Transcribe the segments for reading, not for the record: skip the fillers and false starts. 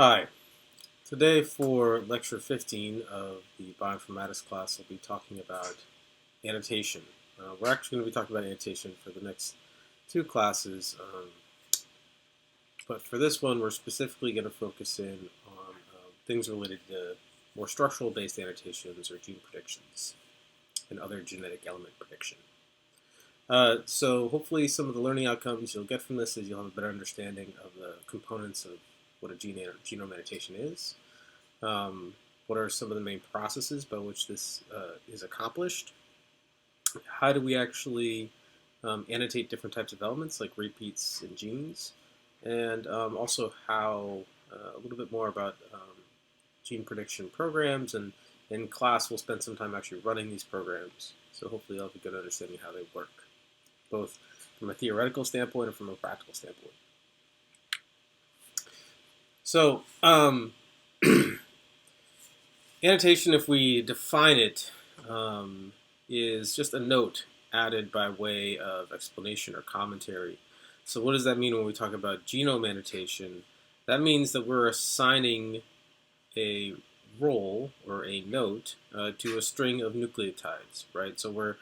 Hi. Today for Lecture 15 of the Bioinformatics class, we'll be talking about annotation. We're actually going to be talking about annotation for the next two classes, but for this one we're specifically going to focus in on things related to more structural-based annotations or gene predictions and other genetic element prediction. So hopefully some of the learning outcomes you'll get from this is you'll have a better understanding of the components of what a genome annotation is. What are some of the main processes by which this is accomplished? How do we actually annotate different types of elements like repeats in genes? And also how a little bit more about gene prediction programs, and in class we'll spend some time actually running these programs. So hopefully you'll have a good understanding of how they work, both from a theoretical standpoint and from a practical standpoint. So annotation, if we define it, is just a note added by way of explanation or commentary. So what does that mean when we talk about genome annotation? That means that we're assigning a role or a note to a string of nucleotides, right? So we're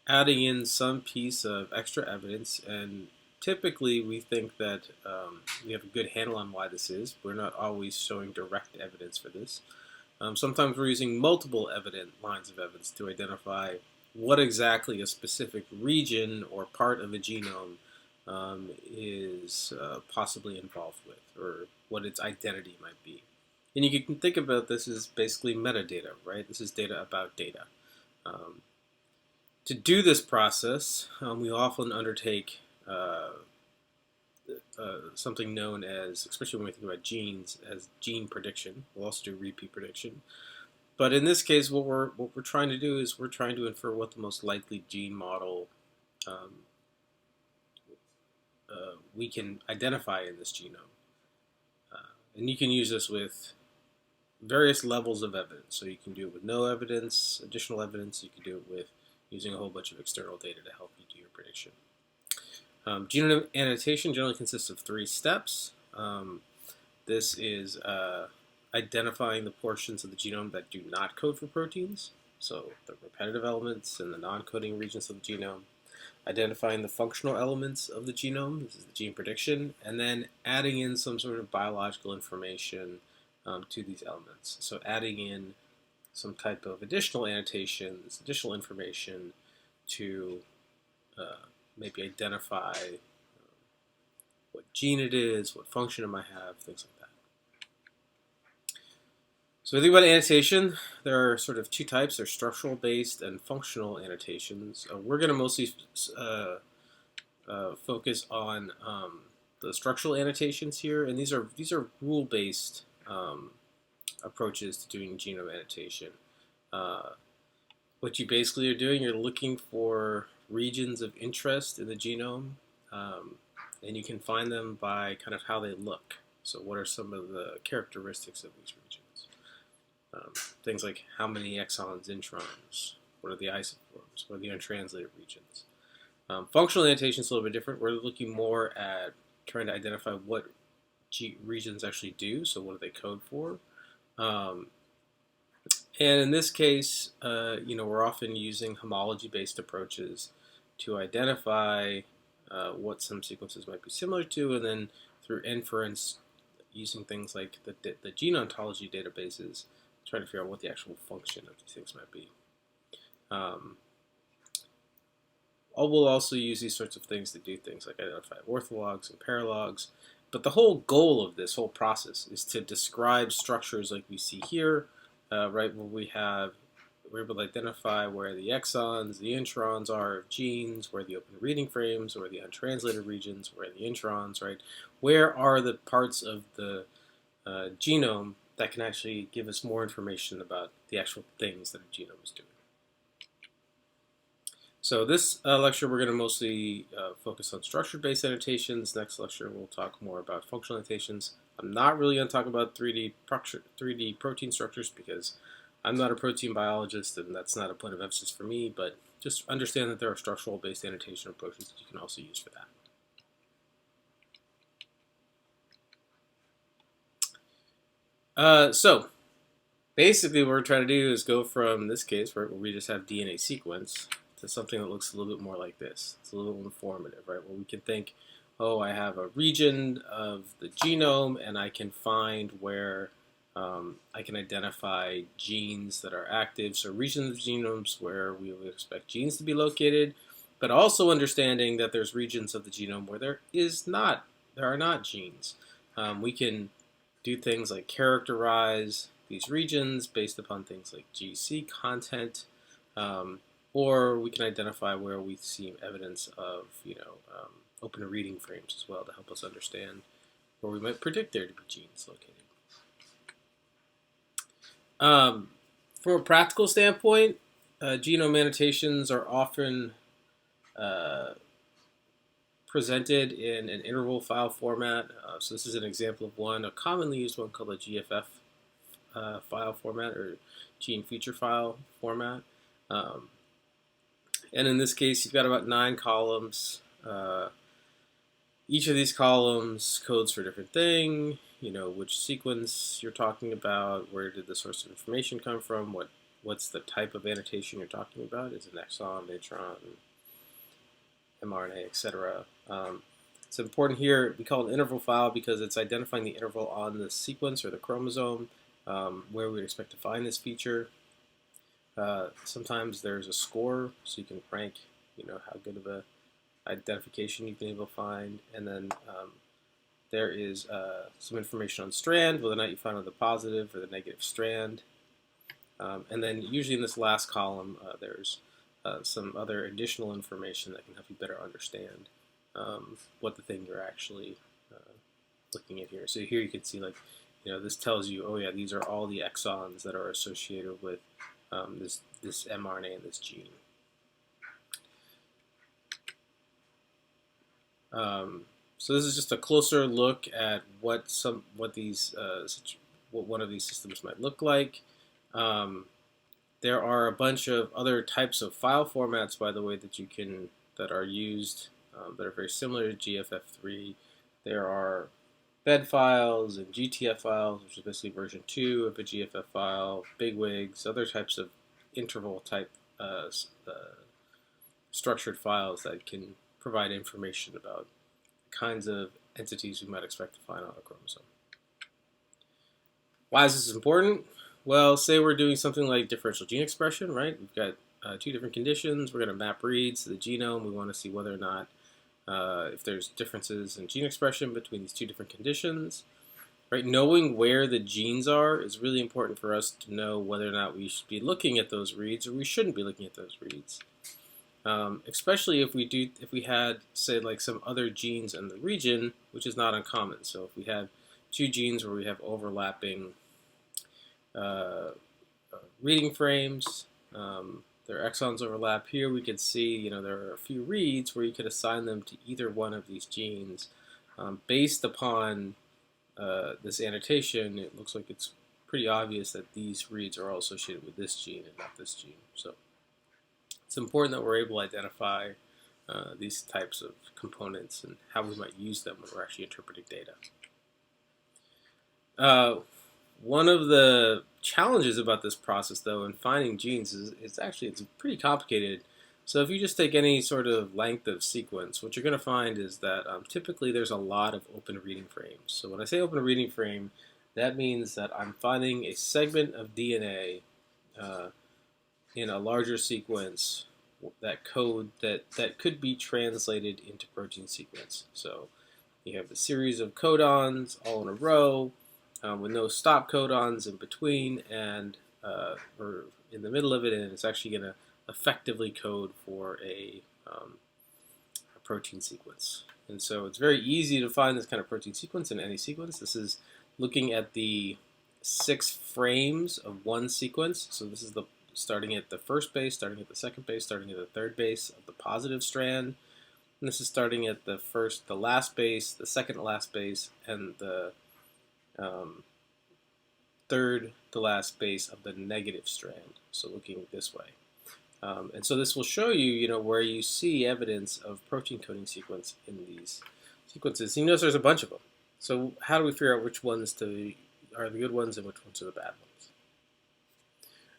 adding in some piece of extra evidence, and typically we think that we have a good handle on why this is. We're not always showing direct evidence for this. Sometimes we're using multiple lines of evidence to identify what exactly a specific region or part of a genome is possibly involved with, or what its identity might be. And you can think about this as basically metadata, right? This is data about data. To do this process, we often undertake something known as, especially when we think about genes, as gene prediction. We'll also do repeat prediction. But in this case, what we're trying to do is we're trying to infer what the most likely gene model we can identify in this genome. And you can use this with various levels of evidence. So you can do it with no evidence, additional evidence. You can do it with using a whole bunch of external data to help you do your prediction. Genome annotation generally consists of 3 steps. This is identifying the portions of the genome that do not code for proteins, so the repetitive elements and the non-coding regions of the genome. Identifying the functional elements of the genome, this is the gene prediction, and then adding in some sort of biological information to these elements. So adding in some type of additional annotations, additional information to maybe identify what gene it is, what function it might have, things like that. So we think about annotation, there are sort of 2 types. There's structural based and functional annotations. We're going to mostly focus on the structural annotations here, and these are rule based approaches to doing genome annotation. What you basically are doing, you're looking for regions of interest in the genome, and you can find them by kind of how they look. So what are some of the characteristics of these regions? Things like how many exons, introns, what are the isoforms, what are the untranslated regions. Functional annotation is a little bit different. We're looking more at trying to identify what regions actually do, so what do they code for. And in this case, we're often using homology-based approaches to identify what some sequences might be similar to, and then through inference, using things like the gene ontology databases, trying to figure out what the actual function of these things might be. We'll also use these sorts of things to do things like identify orthologs and paralogs. But the whole goal of this whole process is to describe structures like we see here, right, where we're able to identify where the exons, the introns are of genes, where the open reading frames, where the untranslated regions, where the introns, right? Where are the parts of the genome that can actually give us more information about the actual things that a genome is doing. So this lecture we're going to mostly focus on structure-based annotations. Next lecture we'll talk more about functional annotations. I'm not really going to talk about 3D protein structures because I'm not a protein biologist and that's not a point of emphasis for me, but just understand that there are structural-based annotation approaches that you can also use for that. So basically, what we're trying to do is go from this case, right, where we just have DNA sequence, to something that looks a little bit more like this. It's a little informative, right? Where we can think, oh, I have a region of the genome, and I can find where I can identify genes that are active. So regions of genomes where we would expect genes to be located, but also understanding that there's regions of the genome where there are not genes. We can do things like characterize these regions based upon things like GC content, um, or we can identify where we see evidence of, open reading frames as well to help us understand where we might predict there to be genes located. Um, from a practical standpoint, genome annotations are often uh, presented in an interval file format. So this is an example of one, a commonly used one called a GFF file format or gene feature file format. Um, and in this case, you've got about 9 columns. Each of these columns codes for a different thing, which sequence you're talking about, where did the source of information come from, what's the type of annotation you're talking about, is it an exon, intron, mRNA, etc. It's important here, we call it an interval file because it's identifying the interval on the sequence or the chromosome where we expect to find this feature. Sometimes there's a score, so you can rank, how good of a identification you've been able to find, and then there is some information on strand, whether or not you found the positive or the negative strand. And then usually in this last column, there's some other additional information that can help you better understand what the thing you're actually looking at here. So here you can see, like, this tells you, oh yeah, these are all the exons that are associated with this mRNA and this gene. So this is just a closer look at what one of these systems might look like. There are a bunch of other types of file formats, by the way, that are used that are very similar to GFF3. There are bed files and GTF files, which is basically version 2 of a GFF file, bigwigs, other types of interval type structured files that can provide information about kinds of entities we might expect to find on a chromosome. Why is this important? Well, say we're doing something like differential gene expression, right? We've got 2 different conditions. We're going to map reads to the genome. We want to see whether or not if there's differences in gene expression between these 2 different conditions. Right? Knowing where the genes are is really important for us to know whether or not we should be looking at those reads or we shouldn't be looking at those reads. Especially if we had, say, like some other genes in the region, which is not uncommon. So if we have 2 genes where we have overlapping reading frames, their exons overlap here, we could see, there are a few reads where you could assign them to either one of these genes. Based upon this annotation, it looks like it's pretty obvious that these reads are all associated with this gene and not this gene. So it's important that we're able to identify these types of components and how we might use them when we're actually interpreting data. One of the challenges about this process, though, in finding genes is it's pretty complicated. So if you just take any sort of length of sequence, what you're going to find is that typically there's a lot of open reading frames. So when I say open reading frame, that means that I'm finding a segment of DNA in a larger sequence that could be translated into protein sequence. So you have a series of codons all in a row with no stop codons in between or in the middle of it, and it's actually going to effectively code for a protein sequence. And so it's very easy to find this kind of protein sequence in any sequence. This is looking at the 6 frames of one sequence. So this is starting at the first base, starting at the second base, starting at the third base of the positive strand. And this is starting at the last base, the second to last base, and the third to last base of the negative strand. So looking this way. And so this will show you, where you see evidence of protein coding sequence in these sequences. You notice there's a bunch of them. So how do we figure out which ones to are the good ones and which ones are the bad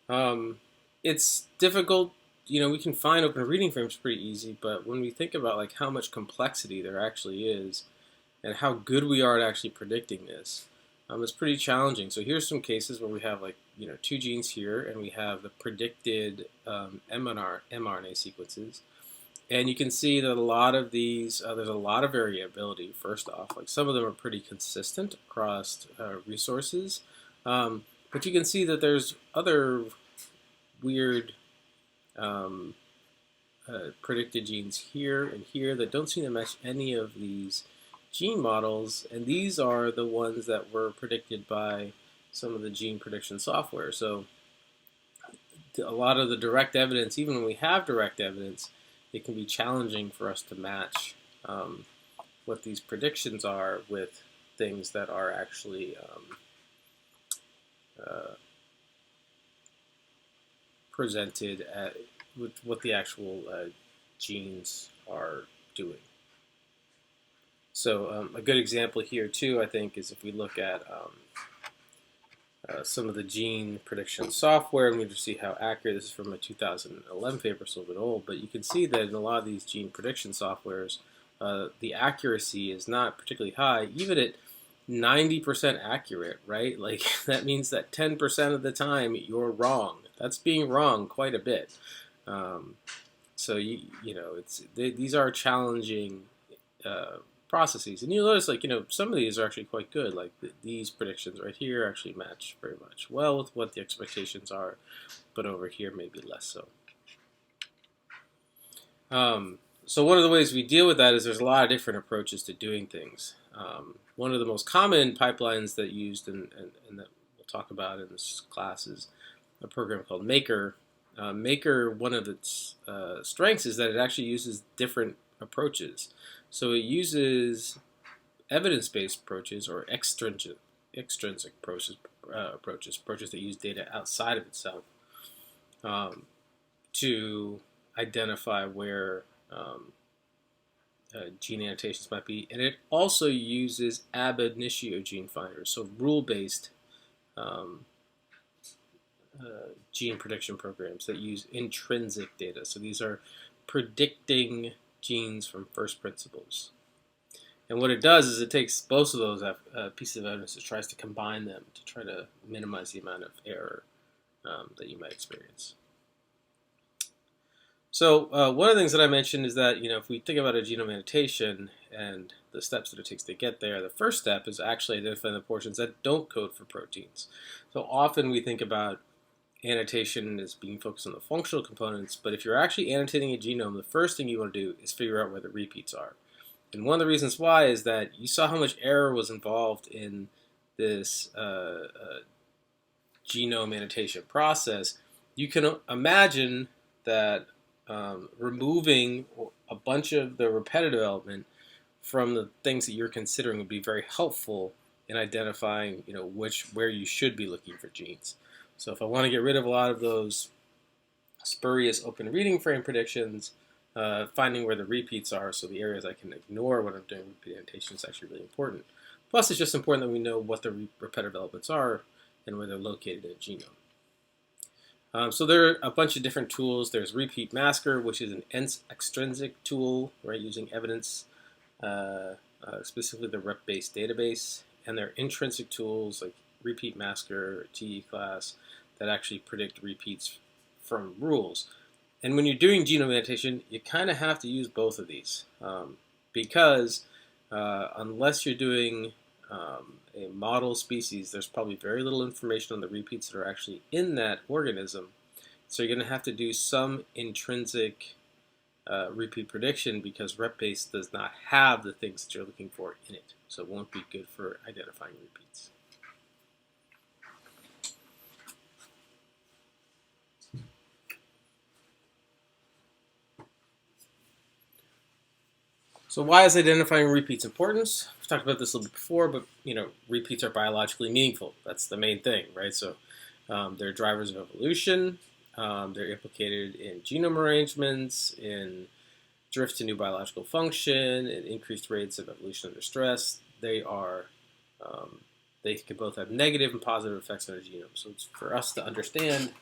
ones. It's difficult. We can find open reading frames pretty easy, but when we think about like how much complexity there actually is and how good we are at actually predicting this, it's pretty challenging. So here's some cases where we have like 2 genes here, and we have the predicted mRNA sequences. And you can see that a lot of these, there's a lot of variability, first off. Like some of them are pretty consistent across resources. But you can see that there's other weird predicted genes here and here that don't seem to match any of these gene models. And these are the ones that were predicted by some of the gene prediction software. So a lot of the direct evidence, even when we have direct evidence, it can be challenging for us to match what these predictions are with things that are actually presented with what the actual genes are doing. So a good example here too, I think, is if we look at some of the gene prediction software, and we just see how accurate. This is from a 2011 paper, so a bit old, but you can see that in a lot of these gene prediction softwares, the accuracy is not particularly high, even at 90% accurate, right? Like that means that 10% of the time you're wrong. That's being wrong quite a bit. So these are challenging processes, and you'll notice some of these are actually quite good. Like these predictions right here actually match very much well with what the expectations are, but over here maybe less so. So one of the ways we deal with that is there's a lot of different approaches to doing things. One of the most common pipelines that used and that we'll talk about in this class is a program called Maker. Maker, one of its strengths is that it actually uses different approaches. So it uses evidence-based approaches or extrinsic approaches that use data outside of itself to identify where gene annotations might be. And it also uses ab initio gene finders, so rule-based gene prediction programs that use intrinsic data. So these are predicting genes from first principles. And what it does is it takes both of those pieces of evidence and tries to combine them to try to minimize the amount of error that you might experience. So one of the things that I mentioned is that if we think about a genome annotation and the steps that it takes to get there, the first step is actually identifying the portions that don't code for proteins. So often we think about annotation as being focused on the functional components, but if you're actually annotating a genome, the first thing you want to do is figure out where the repeats are. And one of the reasons why is that you saw how much error was involved in this genome annotation process. You can imagine that removing a bunch of the repetitive element from the things that you're considering would be very helpful in identifying where you should be looking for genes. So if I want to get rid of a lot of those spurious open reading frame predictions, finding where the repeats are, so the areas I can ignore when I'm doing repeat annotation, is actually really important. Plus, it's just important that we know what the repetitive elements are and where they're located in a genome. So there are a bunch of different tools. There's Repeat Masker, which is an extrinsic tool, right, using evidence, specifically the rep-based database. And there are intrinsic tools like Repeat Masker, TE class, that actually predict repeats from rules. And when you're doing genome annotation, you kind of have to use both of these because unless you're doing a model species, there's probably very little information on the repeats that are actually in that organism. So you're going to have to do some intrinsic repeat prediction because rep-based does not have the things that you're looking for in it. So it won't be good for identifying repeats. So why is identifying repeats important? We've talked about this a little bit before, but repeats are biologically meaningful. That's the main thing, right? So they're drivers of evolution. They're implicated in genome arrangements, in drift to new biological function, and increased rates of evolution under stress. They are they can both have negative and positive effects on our genome. So it's for us to understand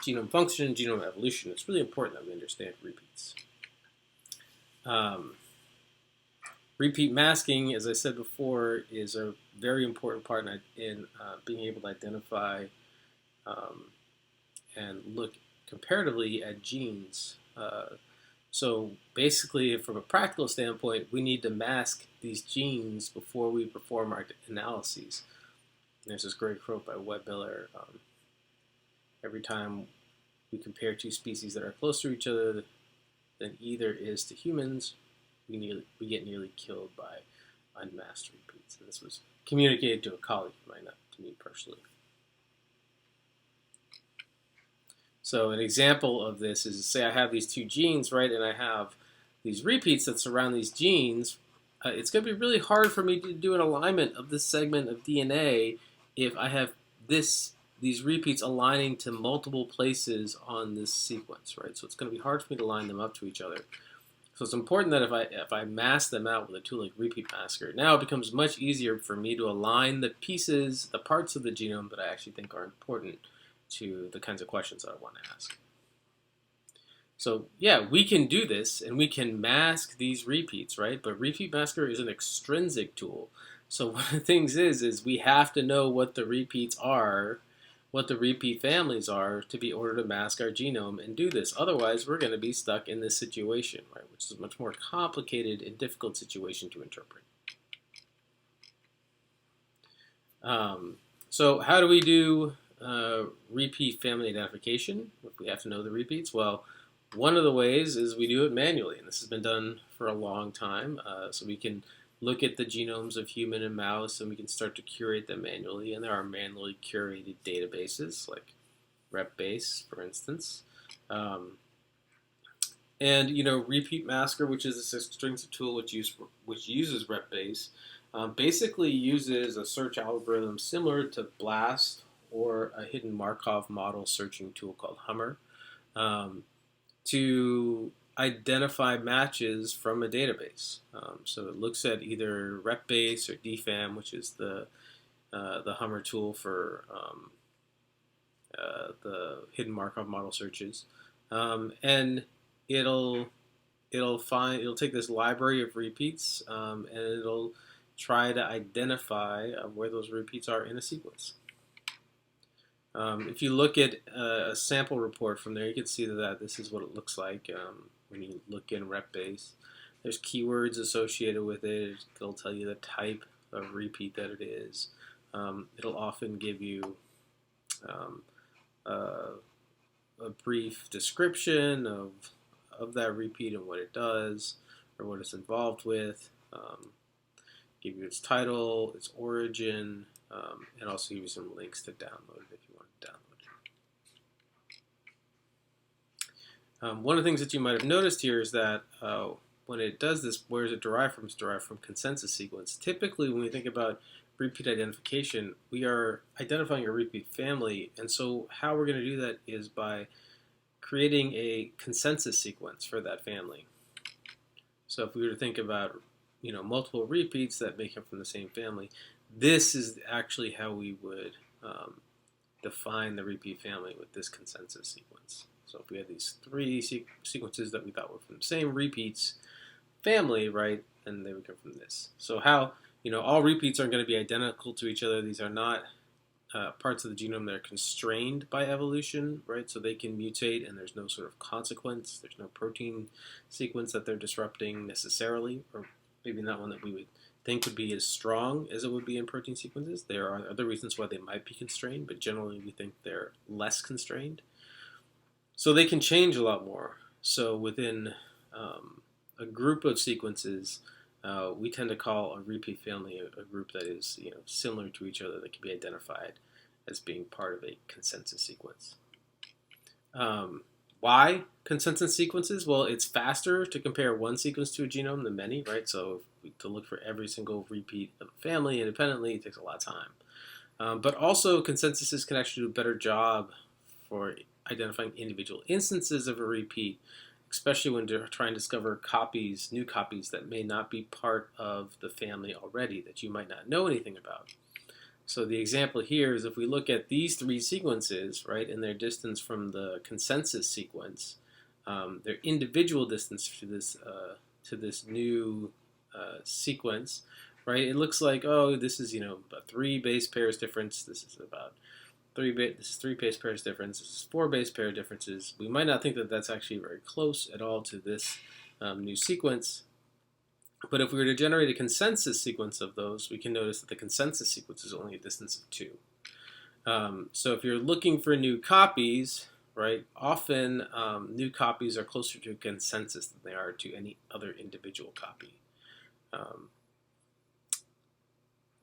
genome function, genome evolution, it's really important that we understand repeats. Repeat masking, as I said before, is a very important part in being able to identify and look comparatively at genes. So basically, from a practical standpoint, we need to mask these genes before we perform our analyses. And there's this great quote by Webb Miller. Every time we compare two species that are close to each other than either is to humans, we get nearly killed by unmasked repeats. And this was communicated to a colleague of mine, not to me personally. So an example of this is, say I have these two genes, right, and I have these repeats that surround these genes. It's going to be really hard for me to do an alignment of this segment of DNA if I have these repeats aligning to multiple places on this sequence, right? So it's going to be hard for me to line them up to each other. So it's important that if I mask them out with a tool like Repeat Masker, now it becomes much easier for me to align the pieces, the parts of the genome that I actually think are important to the kinds of questions that I want to ask. So yeah, we can do this, and we can mask these repeats, right? But Repeat Masker is an extrinsic tool. So one of the things is we have to know what the repeats are, what the repeat families are, to be order to mask our genome and do this. Otherwise, we're going to be stuck in this situation, right? Which is a much more complicated and difficult situation to interpret. So how do we do repeat family identification if we have to know the repeats? Well, one of the ways is we do it manually, and this has been done for a long time. So we can look at the genomes of human and mouse, and we can start to curate them manually. And there are manually curated databases like RepBase, for instance. And Repeat Masker, which is a extrinsic tool which uses RepBase, basically uses a search algorithm similar to BLAST or a hidden Markov model searching tool called Hummer to identify matches from a database. So it looks at either RepBase or DFAM, which is the Hummer tool for the hidden Markov model searches, and it'll take this library of repeats and it'll try to identify where those repeats are in a sequence. If you look at a sample report from there, you can see that this is what it looks like when you look in RepBase. There's keywords associated with it. It'll tell you the type of repeat that it is. It'll often give you a brief description of that repeat and what it does or what it's involved with. Give you its title, its origin, and also give you some links to download it if you want to download it. One of the things that you might have noticed here is that when it does this, where is it derived from? It's derived from consensus sequence. Typically, when we think about repeat identification, we are identifying a repeat family, and so how we're going to do that is by creating a consensus sequence for that family. So if we were to think about multiple repeats that may come from the same family, this is actually how we would define the repeat family with this consensus sequence. So if we had these three sequences that we thought were from the same repeats family, right, and they would come from this. So how, all repeats aren't going to be identical to each other. These are not parts of the genome that are constrained by evolution, right? So they can mutate and there's no sort of consequence. There's no protein sequence that they're disrupting necessarily, or maybe not one that we would think would be as strong as it would be in protein sequences. There are other reasons why they might be constrained, but generally we think they're less constrained. So they can change a lot more. So within a group of sequences, we tend to call a repeat family a group that is similar to each other, that can be identified as being part of a consensus sequence. Why consensus sequences? Well, it's faster to compare one sequence to a genome than many, right? So to look for every single repeat of a family independently, it takes a lot of time. But also consensuses can actually do a better job for identifying individual instances of a repeat, especially when they're trying to discover new copies that may not be part of the family already, that you might not know anything about. So the example here is if we look at these three sequences, right, and their distance from the consensus sequence, their individual distance to this new sequence, right? It looks like, oh, this is about 3 base pairs difference. This is about this is 3 base pairs difference. This is 4 base pair differences. We might not think that that's actually very close at all to this new sequence. But if we were to generate a consensus sequence of those, we can notice that the consensus sequence is only a distance of 2. So if you're looking for new copies, right, often new copies are closer to a consensus than they are to any other individual copy.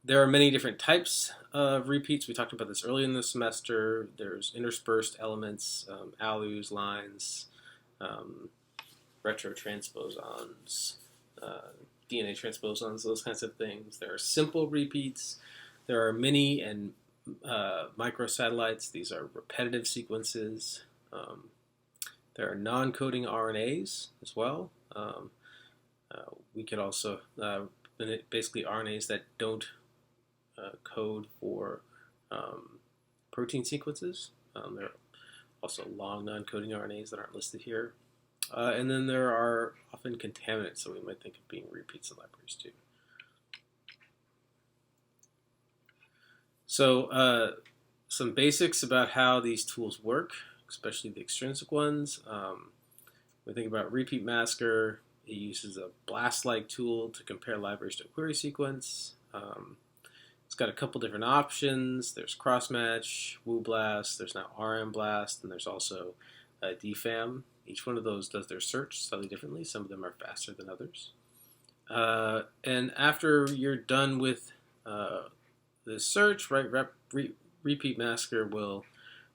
There are many different types of repeats. We talked about this early in the semester. There's interspersed elements, alus, lines, retrotransposons, DNA transposons, those kinds of things. There are simple repeats. There are mini and microsatellites. These are repetitive sequences. There are non-coding RNAs as well. We could also, basically RNAs that don't code for protein sequences. There are also long non-coding RNAs that aren't listed here. And then there are often contaminants, so we might think of being repeats of libraries too. So some basics about how these tools work, especially the extrinsic ones. We think about repeat masker. It uses a BLAST-like tool to compare libraries to a query sequence. It's got a couple different options. There's crossmatch, WooBLAST, there's now RMBLAST, and there's also DFAM. Each one of those does their search slightly differently. Some of them are faster than others. And after you're done with the search, right, repeat masker will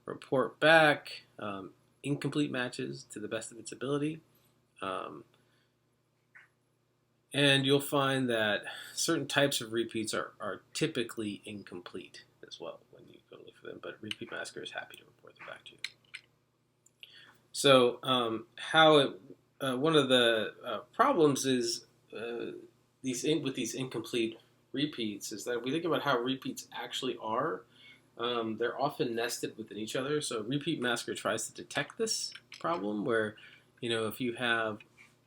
report back incomplete matches to the best of its ability. And you'll find that certain types of repeats are typically incomplete as well when you go look for them, but repeat masker is happy to report them back to you. So one of the problems is with these incomplete repeats is that if we think about how repeats actually are, they're often nested within each other. So repeat masker tries to detect this problem where, if you have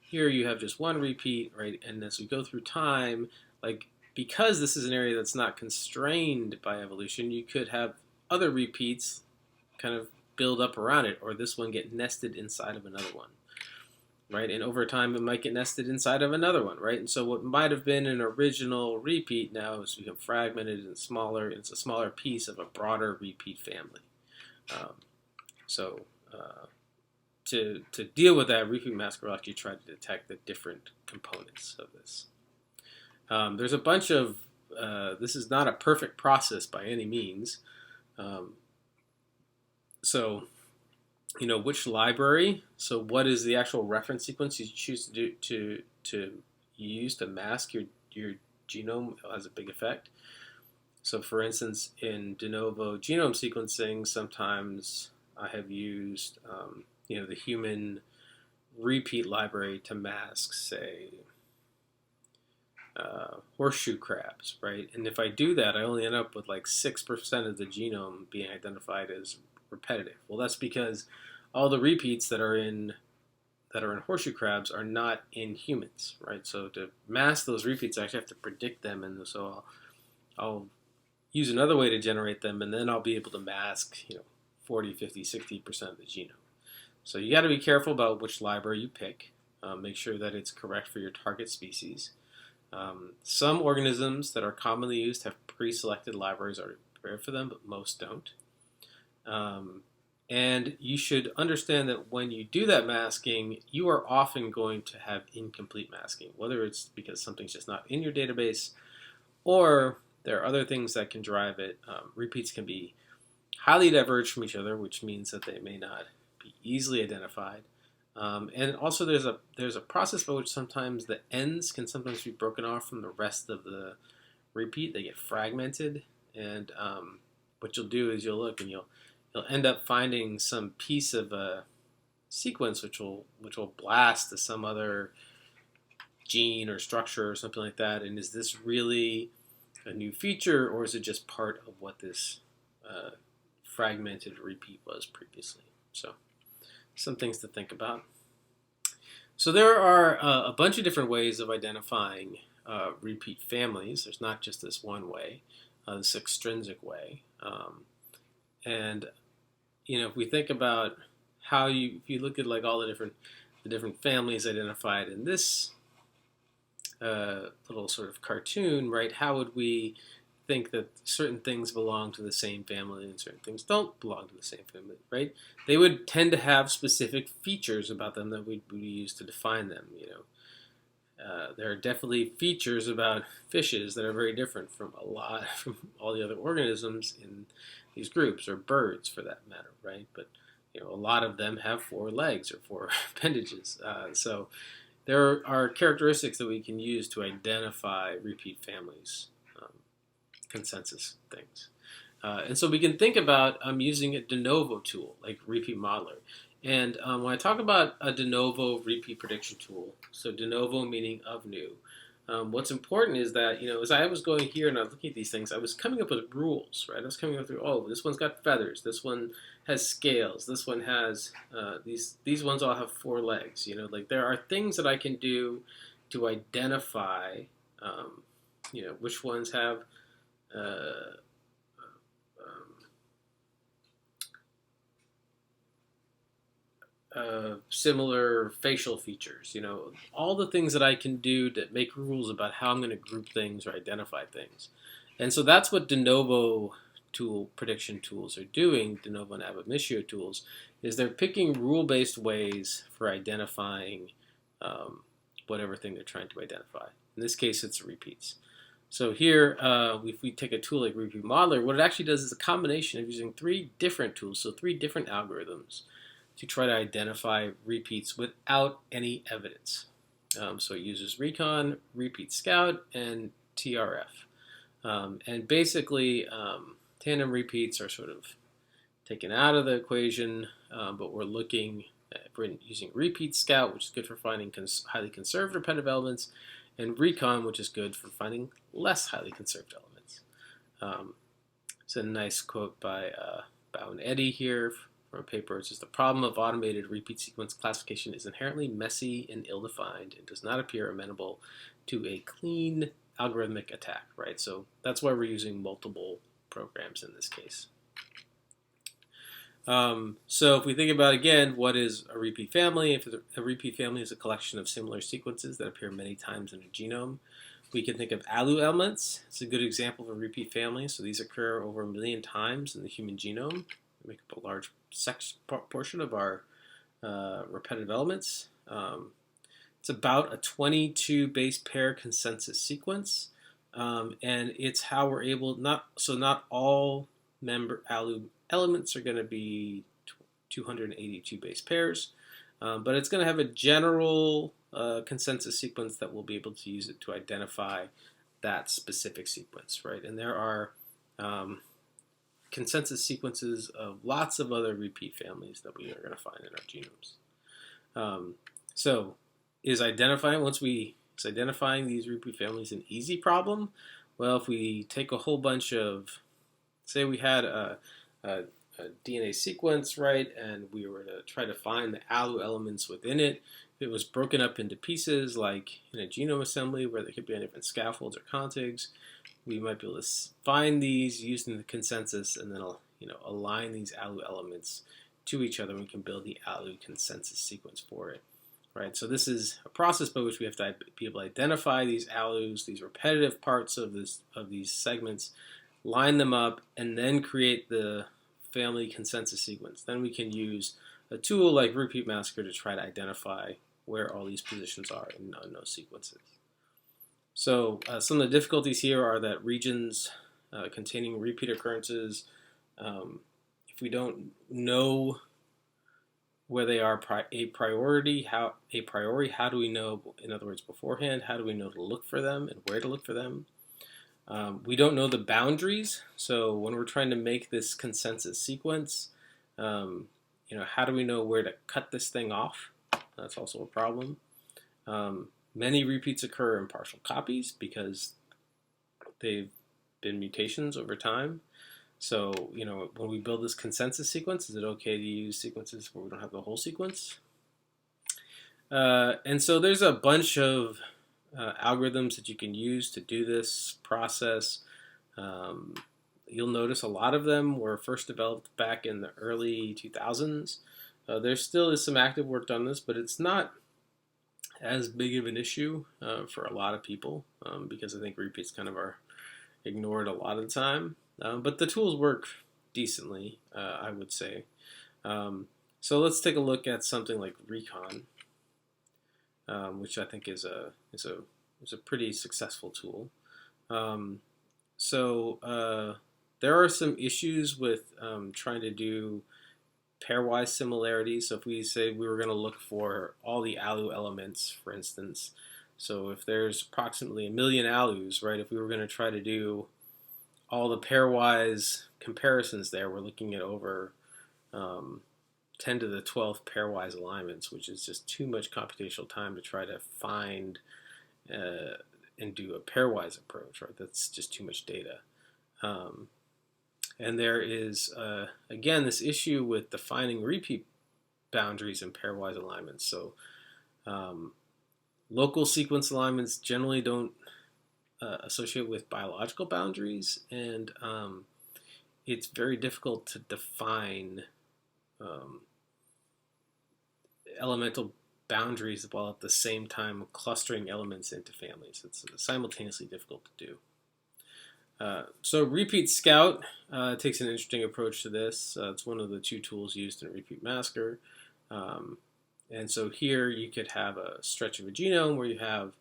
here you have just one repeat, right? And as we go through time, because this is an area that's not constrained by evolution, you could have other repeats kind of build up around it, or this one get nested inside of another one, right? And over time, it might get nested inside of another one, right? And so what might have been an original repeat now has become fragmented and smaller. It's a smaller piece of a broader repeat family. To deal with that, repeat masker will actually try to detect the different components of this. There's a bunch of, this is not a perfect process by any means. So, which library? So, what is the actual reference sequence you choose to use to mask your genome has a big effect. So, for instance, in de novo genome sequencing, sometimes I have used the human repeat library to mask, say, horseshoe crabs, right? And if I do that, I only end up with 6% of the genome being identified as repetitive. Well, that's because all the repeats that are in horseshoe crabs are not in humans, right? So to mask those repeats, I actually have to predict them, and so I'll use another way to generate them, and then I'll be able to mask 40, 50, 60% of the genome. So you got to be careful about which library you pick. Make sure that it's correct for your target species. Some organisms that are commonly used have pre-selected libraries already prepared for them, but most don't. And you should understand that when you do that masking, you are often going to have incomplete masking, whether it's because something's just not in your database or there are other things that can drive it. Repeats can be highly diverged from each other, which means that they may not be easily identified. And also there's a process by which sometimes the ends can sometimes be broken off from the rest of the repeat. They get fragmented, and what you'll do is you'll look and you'll end up finding some piece of a sequence which will blast to some other gene or structure or something like that. And is this really a new feature, or is it just part of what this fragmented repeat was previously? So some things to think about. So there are a bunch of different ways of identifying repeat families. There's not just this one way, this extrinsic way. And if we think about how if you look at like all the different families identified in this little sort of cartoon, right? How would we think that certain things belong to the same family and certain things don't belong to the same family, right? They would tend to have specific features about them that we use to define them. There are definitely features about fishes that are very different from all the other organisms in these groups, or birds for that matter, right? But a lot of them have 4 legs or 4 appendages. So there are characteristics that we can use to identify repeat families, consensus things. And so we can think about using a de novo tool like Repeat Modeler. And when I talk about a de novo repeat prediction tool, so de novo meaning of new, what's important is that, as I was going here and I was looking at these things, I was coming up with rules, right? I was coming up with, this one's got feathers, this one has scales, this one has, these ones all have 4 legs, like there are things that I can do to identify, which ones have similar facial features, all the things that I can do to make rules about how I'm going to group things or identify things. And so that's what de novo prediction tools are doing, de novo and ab initio tools, is they're picking rule-based ways for identifying whatever thing they're trying to identify. In this case, it's repeats. So here, if we take a tool like Repeat Modeler, what it actually does is a combination of using 3 different tools, so 3 different algorithms, to try to identify repeats without any evidence. So it uses Recon, Repeat Scout, and TRF. And basically, tandem repeats are sort of taken out of the equation, but we're using Repeat Scout, which is good for finding highly conserved repetitive elements, and Recon, which is good for finding less highly conserved elements. It's a nice quote by Bao and Eddy here from a paper. It says, the problem of automated repeat sequence classification is inherently messy and ill-defined and does not appear amenable to a clean algorithmic attack, right? So that's why we're using multiple programs in this case. So if we think about, again, what is a repeat family? If a repeat family is a collection of similar sequences that appear many times in a genome, we can think of ALU elements. It's a good example of a repeat family. So these occur over 1 million times in the human genome. They make up a large portion of our repetitive elements. It's about a 22 base pair consensus sequence. And it's how we're able, not all member ALU elements are going to be 282 base pairs, but it's going to have a general consensus sequence that we'll be able to use it to identify that specific sequence, right? And there are consensus sequences of lots of other repeat families that we are going to find in our genomes. So is identifying these repeat families an easy problem? Well, if we take a whole bunch of, say we had a DNA sequence, right, and we were to try to find the ALU elements within it, if it was broken up into pieces like in a genome assembly where they could be on different scaffolds or contigs, we might be able to find these using the consensus and then align these ALU elements to each other, and we can build the ALU consensus sequence for it. Right, so this is a process by which we have to be able to identify these ALUs, these repetitive parts of these segments, line them up, and then create the family consensus sequence. Then we can use a tool like Repeat Massacre to try to identify where all these positions are in those sequences. So some of the difficulties here are that regions containing repeat occurrences, if we don't know where they are a priori, how do we know, in other words, beforehand, how do we know to look for them and where to look for them? We don't know the boundaries, so when we're trying to make this consensus sequence, how do we know where to cut this thing off? That's also a problem. Many repeats occur in partial copies because they've been mutations over time. So, when we build this consensus sequence, is it okay to use sequences where we don't have the whole sequence? And so there's a bunch of algorithms that you can use to do this process. You'll notice a lot of them were first developed back in the early 2000s. There still is some active work done on this, but it's not as big of an issue for a lot of people because I think repeats kind of are ignored a lot of the time. But the tools work decently, I would say. So let's take a look at something like Recon, which I think is a pretty successful tool. There are some issues with trying to do pairwise similarity. So if we say we were going to look for all the ALU elements, for instance, so if there's approximately 1 million ALUs, right, if we were going to try to do all the pairwise comparisons there, we're looking at over 10 to the 12th pairwise alignments, which is just too much computational time to try to find and do a pairwise approach, right? That's just too much data. And there is, again, this issue with defining repeat boundaries in pairwise alignments. So local sequence alignments generally don't associate with biological boundaries, and it's very difficult to define elemental boundaries while at the same time clustering elements into families. It's simultaneously difficult to do. So Repeat Scout takes an interesting approach to this. It's one of the 2 tools used in Repeat Masker. And so here you could have a stretch of a genome where you have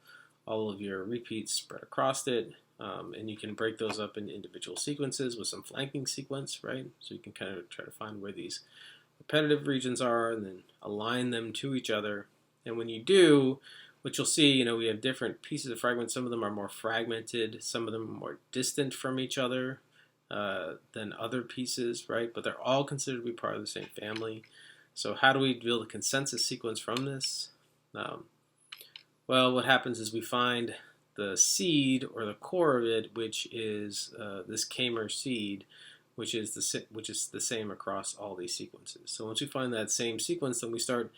all of your repeats spread across it, and you can break those up into individual sequences with some flanking sequence, right? So you can kind of try to find where these repetitive regions are and then align them to each other. And when you do, what you'll see, we have different pieces of fragments. Some of them are more fragmented, some of them are more distant from each other than other pieces, right? But they're all considered to be part of the same family. So how do we build a consensus sequence from this? Well, what happens is we find the seed or the core of it, which is this Kamer seed, which is the same across all these sequences. So once we find that same sequence, then we start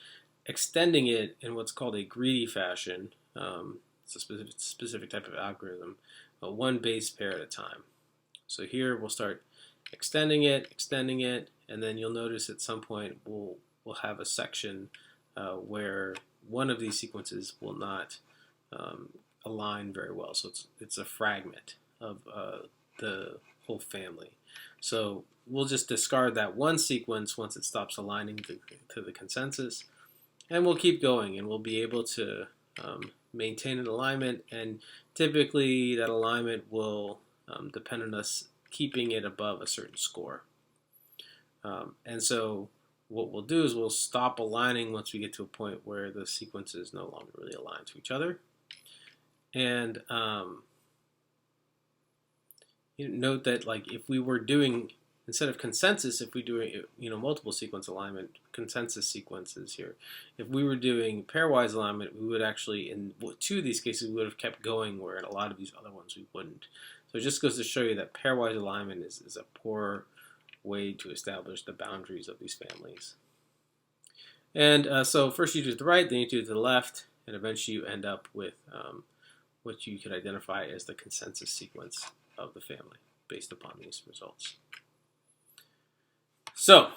extending it in what's called a greedy fashion. It's a specific type of algorithm, one base pair at a time. So here we'll start extending it, and then you'll notice at some point we'll have a section where one of these sequences will not align very well. So it's a fragment of the whole family. So we'll just discard that one sequence once it stops aligning to the consensus, and we'll keep going, and we'll be able to maintain an alignment, and typically that alignment will depend on us keeping it above a certain score. And so what we'll do is we'll stop aligning once we get to a point where the sequences no longer really align to each other. And note that, like, if we were doing, instead of consensus, if we do multiple sequence alignment, consensus sequences here, if we were doing pairwise alignment, we would actually, in 2 of these cases, we would have kept going, where in a lot of these other ones we wouldn't. So it just goes to show you that pairwise alignment is a poor way to establish the boundaries of these families. And so first you do it to the right, then you do it to the left, and eventually you end up with what you could identify as the consensus sequence of the family based upon these results. So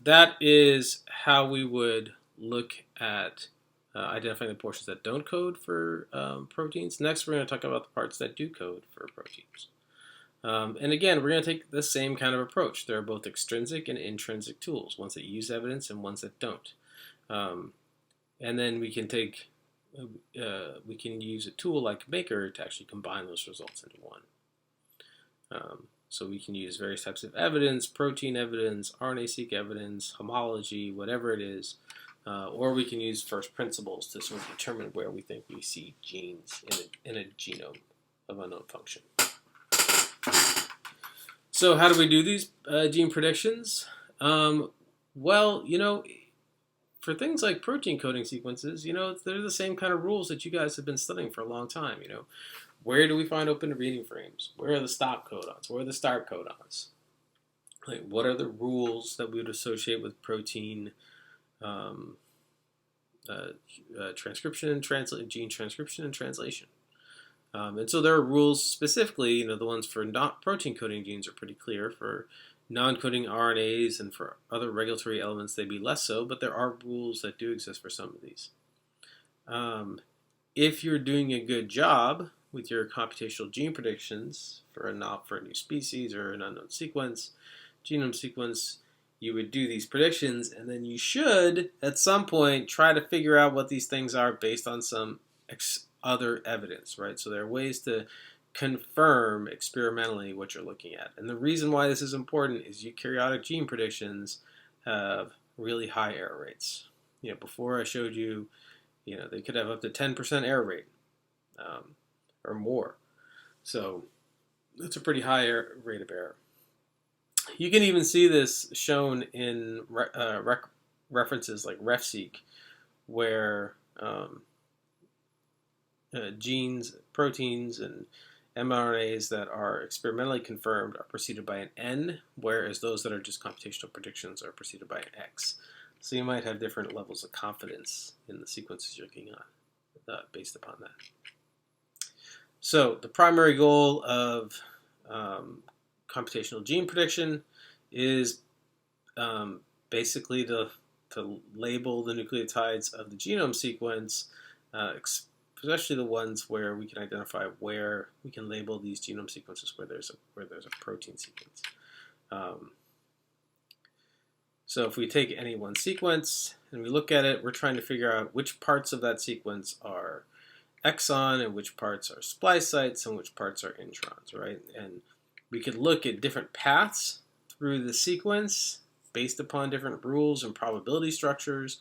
that is how we would look at identifying the portions that don't code for proteins. Next, we're going to talk about the parts that do code for proteins. And again, we're going to take the same kind of approach. There are both extrinsic and intrinsic tools, ones that use evidence and ones that don't. And then we can use a tool like Maker to actually combine those results into one. So we can use various types of evidence, protein evidence, RNA-seq evidence, homology, whatever it is. Or we can use first principles to sort of determine where we think we see genes in a genome of unknown function. So how do we do these gene predictions? Well, for things like protein coding sequences, they're the same kind of rules that you guys have been studying for a long time. where do we find open reading frames? Where are the stop codons? Where are the start codons? Like, what are the rules that we would associate with protein transcription and gene transcription and translation? And so there are rules specifically, the ones for not protein coding genes are pretty clear. For non-coding RNAs and for other regulatory elements, they'd be less so, but there are rules that do exist for some of these. If you're doing a good job with your computational gene predictions for a new species or an unknown sequence, genome sequence, you would do these predictions, and then you should, at some point, try to figure out what these things are based on some other evidence, right? So there are ways to confirm experimentally what you're looking at. And the reason why this is important is eukaryotic gene predictions have really high error rates. Before I showed you, they could have up to 10% error rate or more. So that's a pretty high rate of error. You can even see this shown in references like RefSeq, where genes, proteins, and mRNAs that are experimentally confirmed are preceded by an N, whereas those that are just computational predictions are preceded by an X. So you might have different levels of confidence in the sequences you're looking at based upon that. So the primary goal of computational gene prediction is basically to label the nucleotides of the genome sequence, especially the ones where we can identify where we can label these genome sequences where there's a protein sequence. So if we take any one sequence and we look at it, we're trying to figure out which parts of that sequence are exon and which parts are splice sites and which parts are introns, right? And we could look at different paths through the sequence based upon different rules and probability structures.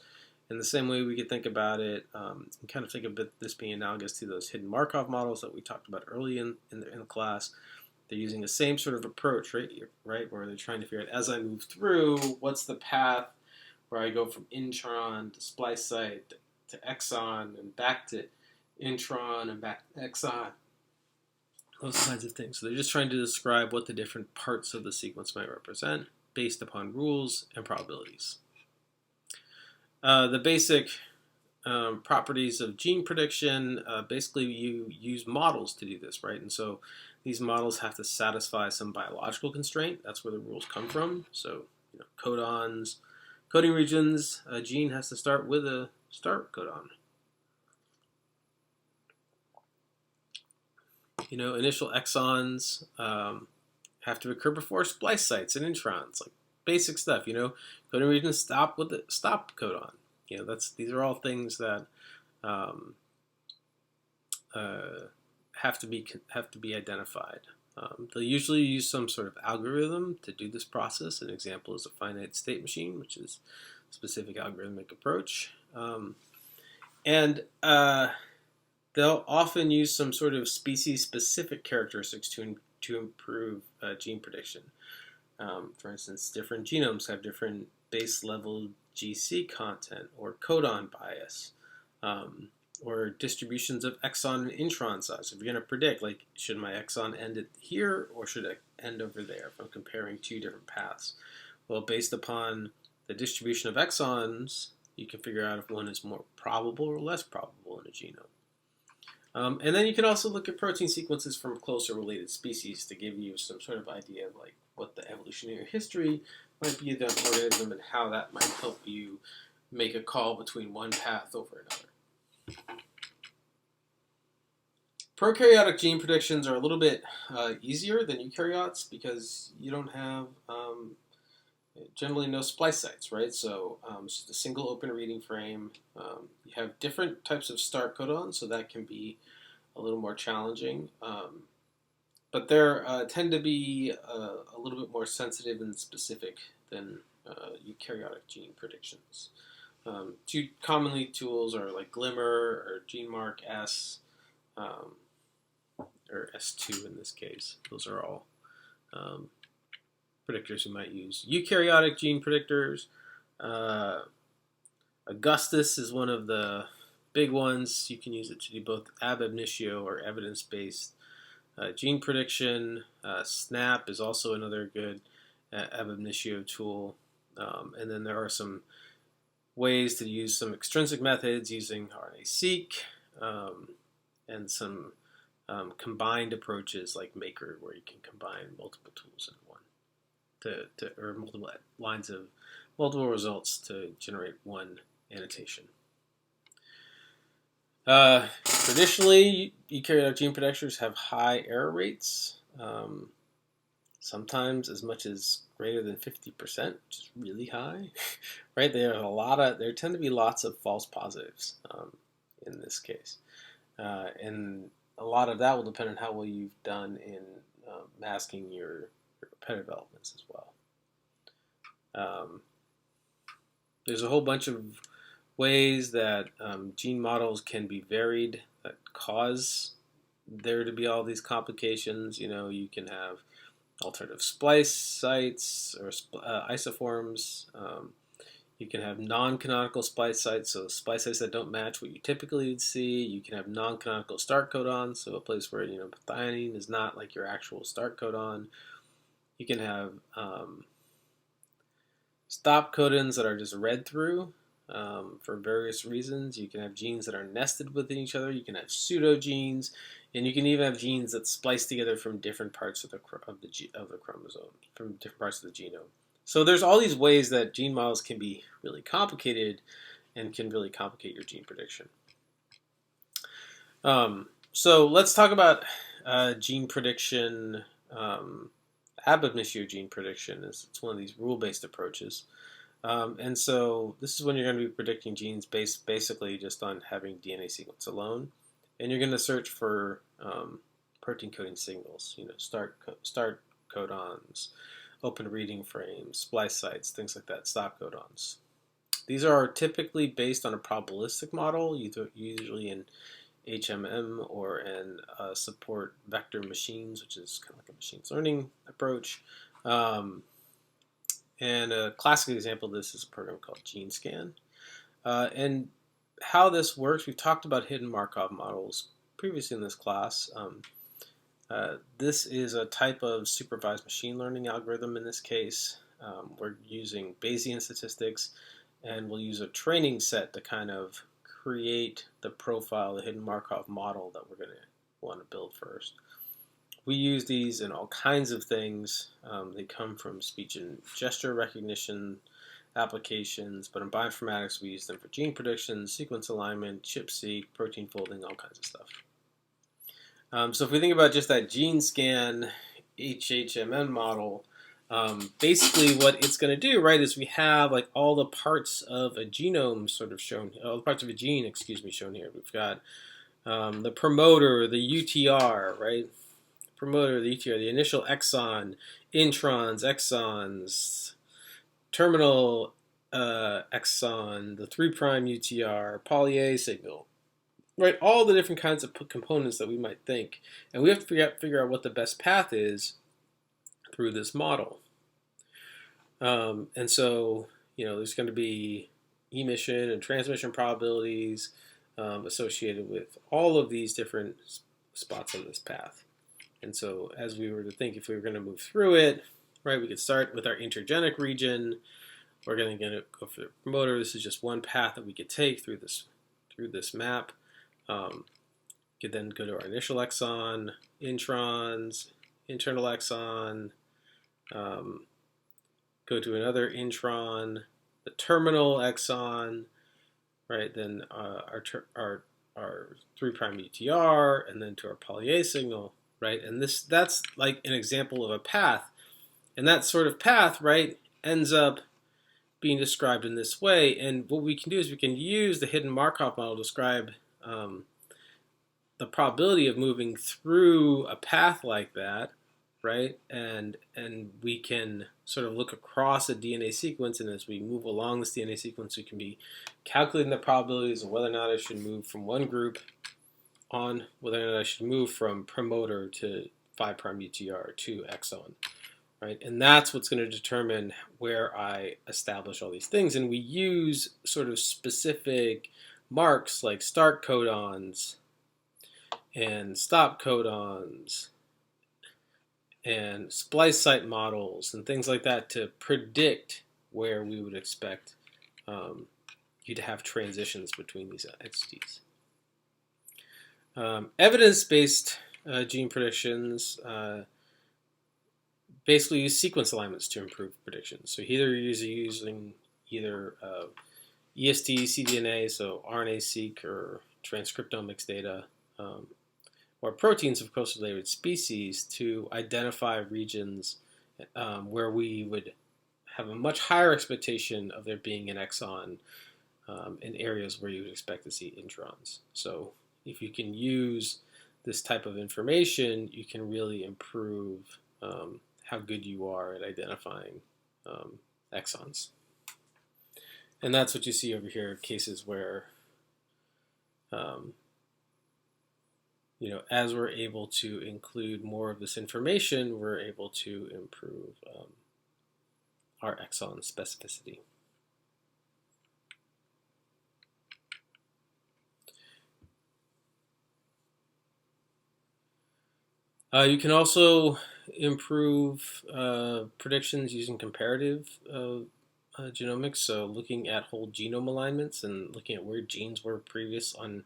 In the same way we could think about it, and kind of think of this being analogous to those hidden Markov models that we talked about early in the class. They're using the same sort of approach, right? Where they're trying to figure out, as I move through, what's the path where I go from intron to splice site to exon and back to intron and back to exon, those kinds of things. So they're just trying to describe what the different parts of the sequence might represent based upon rules and probabilities. The basic properties of gene prediction, basically you use models to do this, right? And so these models have to satisfy some biological constraint. That's where the rules come from. So, codons, coding regions, a gene has to start with a start codon. Initial exons have to occur before splice sites and introns, like basic stuff. Coding regions stop with the stop codon. These are all things that have to be identified. They'll usually use some sort of algorithm to do this process. An example is a finite state machine, which is a specific algorithmic approach. And they'll often use some sort of species-specific characteristics to improve gene prediction. For instance, different genomes have different base-level GC content or codon bias, or distributions of exon and intron size. If you're going to predict, like, should my exon end it here or should it end over there if I'm comparing two different paths? Well, based upon the distribution of exons, you can figure out if one is more probable or less probable in a genome. And then you can also look at protein sequences from closer related species to give you some sort of idea of like what the evolutionary history might be of the organism and how that might help you make a call between one path over another. Prokaryotic gene predictions are a little bit easier than eukaryotes because you don't have generally no splice sites, right? So it's just a single open reading frame. You have different types of start codons, so that can be a little more challenging. But they tend to be a little bit more sensitive and specific than eukaryotic gene predictions. Two commonly tools are like Glimmer or GeneMark S, or S2 in this case. Those are all predictors we might use. Eukaryotic gene predictors. Augustus is one of the big ones. You can use it to do both ab initio or evidence-based gene prediction. SNAP is also another good ab initio tool. And then there are some ways to use some extrinsic methods using RNA-seq and some combined approaches like Maker, where you can combine multiple tools in one or multiple lines of multiple results to generate one annotation. Traditionally, eukaryotic gene predictors have high error rates, sometimes as much as greater than 50%, which is really high, right? There tend to be lots of false positives in this case, and a lot of that will depend on how well you've done in masking your repetitive elements as well. There's a whole bunch of ways that gene models can be varied that cause there to be all these complications. You can have alternative splice sites or isoforms. You can have non-canonical splice sites, so splice sites that don't match what you typically would see. You can have non-canonical start codons, so a place where methionine is not like your actual start codon. You can have stop codons that are just read through for various reasons. You can have genes that are nested within each other. You can have pseudogenes, and you can even have genes that splice together from different parts of the chromosome, from different parts of the genome. So there's all these ways that gene models can be really complicated and can really complicate your gene prediction. So let's talk about gene prediction. Ab initio gene prediction it's one of these rule-based approaches. And so this is when you're going to be predicting genes based basically just on having DNA sequence alone. And you're going to search for protein coding signals, start codons, open reading frames, splice sites, things like that, stop codons. These are typically based on a probabilistic model, usually in HMM or in support vector machines, which is kind of like a machine learning approach. And a classic example of this is a program called GeneScan. And how this works, we've talked about hidden Markov models previously in this class. This is a type of supervised machine learning algorithm in this case. We're using Bayesian statistics, and we'll use a training set to kind of create the profile, the hidden Markov model that we're going to want to build first. We use these in all kinds of things. They come from speech and gesture recognition applications, but in bioinformatics we use them for gene prediction, sequence alignment, ChIP-seq, protein folding, all kinds of stuff. So if we think about just that GeneScan HHMN model, basically what it's going to do, right, is we have like all the parts of a genome sort of shown, all the parts of a gene, shown here. We've got the promoter, the UTR, right? Promoter, the UTR, the initial exon, introns, exons, terminal exon, the 3' UTR, poly A signal, right? All the different kinds of components that we might think. And we have to figure out what the best path is through this model. And so, there's going to be emission and transmission probabilities associated with all of these different spots on this path. And so as we were to think, if we were going to move through it, right, we could start with our intergenic region. We're going to go for the promoter. This is just one path that we could take through this map. Could then go to our initial exon, introns, internal exon, go to another intron, the terminal exon, right? Then our 3' UTR, and then to our poly A signal, right? And that's like an example of a path, and that sort of path, right, ends up being described in this way. And what we can do is we can use the hidden Markov model to describe the probability of moving through a path like that, right? And we can sort of look across a DNA sequence, and as we move along this DNA sequence, we can be calculating the probabilities of whether or not I should move from one group on, whether or not I should move from promoter to 5' UTR to exon, right? And that's what's going to determine where I establish all these things. And we use sort of specific marks like start codons and stop codons and splice site models and things like that to predict where we would expect you to have transitions between these entities. Evidence-based gene predictions basically use sequence alignments to improve predictions. So either you're using either EST, cDNA, so RNA-seq or transcriptomics data, or proteins of closely related species to identify regions where we would have a much higher expectation of there being an exon in areas where you would expect to see introns. So if you can use this type of information, you can really improve how good you are at identifying exons. And that's what you see over here, cases where as we're able to include more of this information, we're able to improve our exon specificity. You can also improve predictions using comparative genomics, so looking at whole genome alignments and looking at where genes were previous on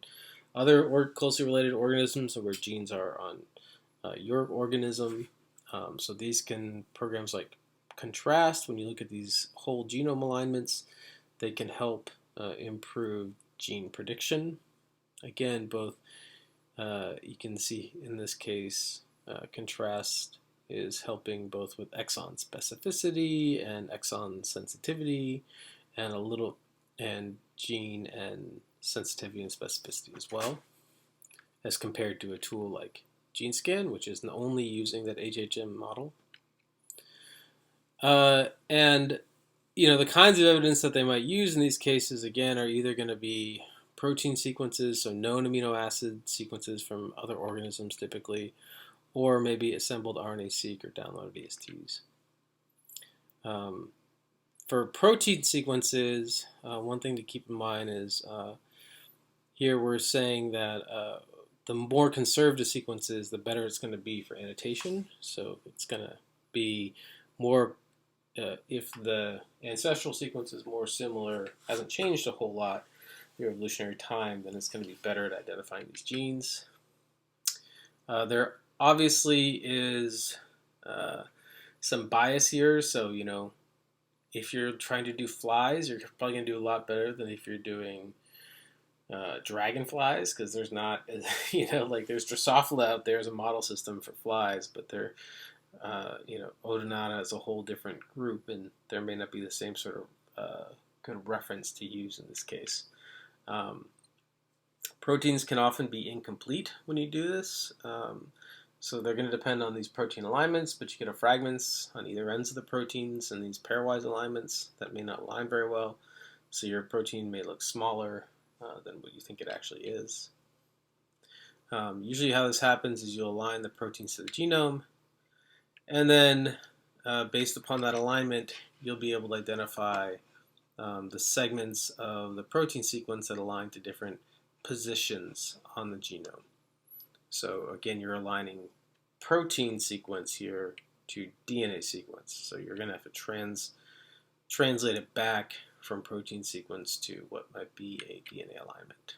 other or closely related organisms and where genes are on your organism. So these programs like Contrast, when you look at these whole genome alignments, they can help improve gene prediction. Again, both you can see in this case, Contrast is helping both with exon specificity and exon sensitivity, and gene and sensitivity and specificity as well, as compared to a tool like GeneScan, which is only using that HHM model. And the kinds of evidence that they might use in these cases, again, are either going to be protein sequences, so known amino acid sequences from other organisms typically, or maybe assembled RNA-seq or downloaded ESTs. For protein sequences, one thing to keep in mind is here we're saying that the more conserved a sequence is, the better it's going to be for annotation. So it's going to be more, if the ancestral sequence is more similar, hasn't changed a whole lot, the evolutionary time, then it's going to be better at identifying these genes. There obviously is some bias here. So, if you're trying to do flies, you're probably going to do a lot better than if you're doing dragonflies, because there's not, like there's Drosophila out there as a model system for flies, but they're, Odonata is a whole different group, and there may not be the same sort of good reference to use in this case. Proteins can often be incomplete when you do this. So they're going to depend on these protein alignments, but you get fragments on either ends of the proteins and these pairwise alignments that may not align very well. So your protein may look smaller than what you think it actually is. Usually how this happens is you'll align the proteins to the genome, and then based upon that alignment, you'll be able to identify the segments of the protein sequence that align to different positions on the genome. So again, you're aligning protein sequence here to DNA sequence. So you're going to have to translate it back from protein sequence to what might be a DNA alignment.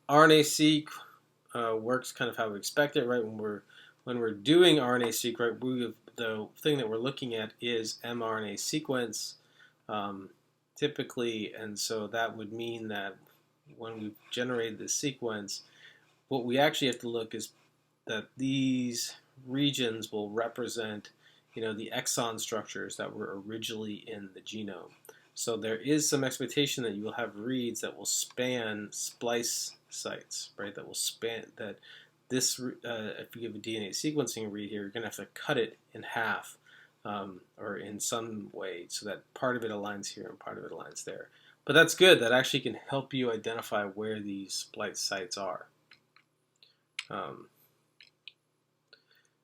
RNA-seq works kind of how we expect it, right? When we're doing RNA-seq, right, the thing that we're looking at is mRNA sequence, typically, and so that would mean that when we generate this sequence, what we actually have to look is that these regions will represent, the exon structures that were originally in the genome. So there is some expectation that you will have reads that will span splice sites, right? That will span that. This, if you give a DNA sequencing read here, you're going to have to cut it in half, or in some way, so that part of it aligns here and part of it aligns there. But that's good. That actually can help you identify where these splice sites are.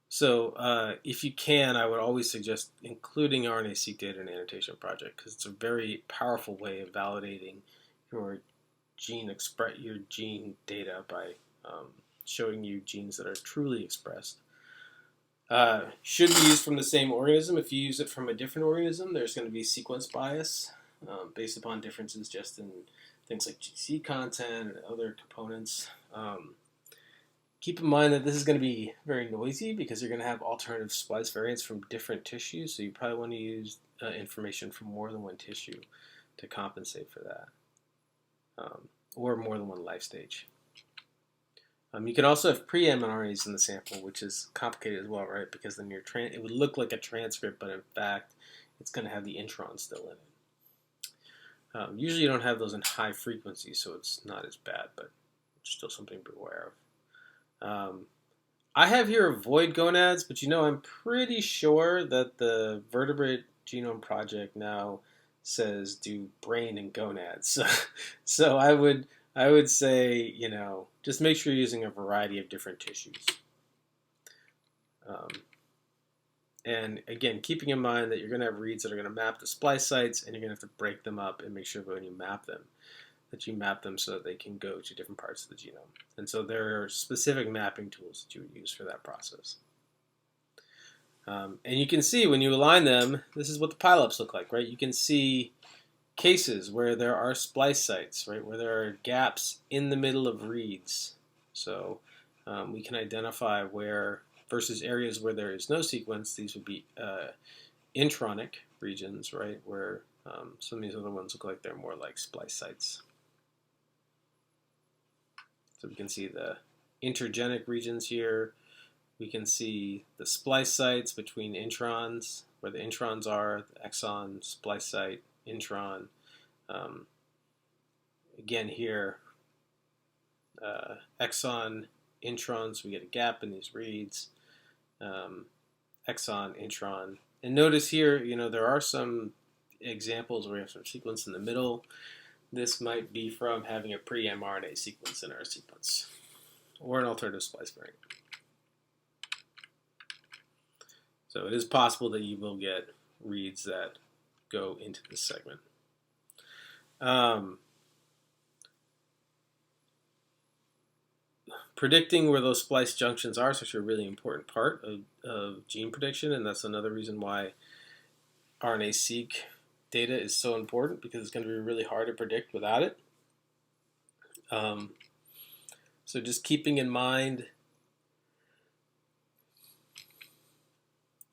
So if you can, I would always suggest including RNA-seq data in an annotation project, because it's a very powerful way of validating your your gene data by showing you genes that are truly expressed. Should be used from the same organism. If you use it from a different organism, there's going to be sequence bias based upon differences just in things like GC content and other components. Keep in mind that this is going to be very noisy because you're going to have alternative splice variants from different tissues, so you probably want to use information from more than one tissue to compensate for that, or more than one life stage. You can also have pre-mRNAs in the sample, which is complicated as well, right? Because then it would look like a transcript, but in fact, it's going to have the intron still in it. Usually you don't have those in high frequency, so it's not as bad, but it's still something to be aware of. I have here avoid gonads, but I'm pretty sure that the Vertebrate Genome Project now says do brain and gonads. So I would say, just make sure you're using a variety of different tissues. And again, keeping in mind that you're going to have reads that are going to map the splice sites, and you're going to have to break them up and make sure that when you map them, that you map them so that they can go to different parts of the genome. And so there are specific mapping tools that you would use for that process. And you can see when you align them, this is what the pileups look like, right? You can see cases where there are splice sites, right, where there are gaps in the middle of reads. So we can identify where, versus areas where there is no sequence, these would be intronic regions, right, where some of these other ones look like they're more like splice sites. So we can see the intergenic regions here. We can see the splice sites between introns, where the introns are, the exon, splice site, intron. Again here, exon, introns, we get a gap in these reads. Exon, intron. And notice here, there are some examples where we have some sequence in the middle. This might be from having a pre-mRNA sequence in our sequence, or an alternative splice variant. So it is possible that you will get reads that go into this segment. Predicting where those splice junctions are is actually a really important part of gene prediction, and that's another reason why RNA-seq data is so important, because it's going to be really hard to predict without it. So just keeping in mind,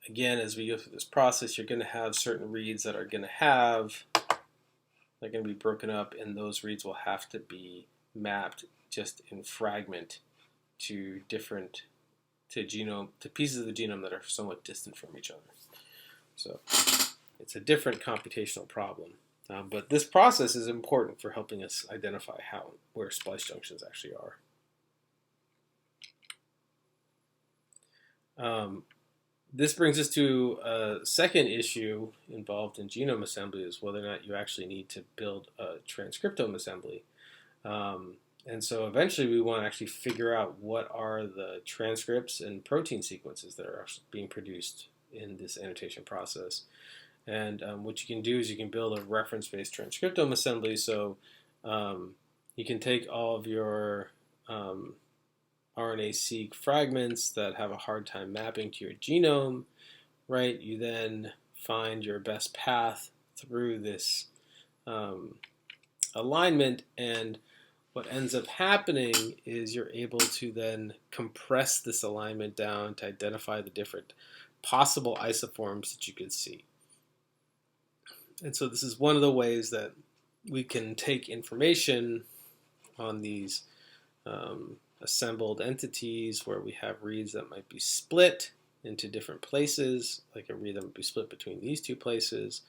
again, as we go through this process, you're going to have certain reads that are going to be broken up, and those reads will have to be mapped just in fragment to pieces of the genome that are somewhat distant from each other. So it's a different computational problem. But this process is important for helping us identify where splice junctions actually are. This brings us to a second issue involved in genome assembly, is whether or not you actually need to build a transcriptome assembly. And so eventually we want to actually figure out what are the transcripts and protein sequences that are being produced in this annotation process. And what you can do is you can build a reference-based transcriptome assembly. So you can take all of your RNA-seq fragments that have a hard time mapping to your genome, right? You then find your best path through this alignment, and what ends up happening is you're able to then compress this alignment down to identify the different possible isoforms that you could see. And so this is one of the ways that we can take information on these assembled entities where we have reads that might be split into different places, like a read that might be split between these two places,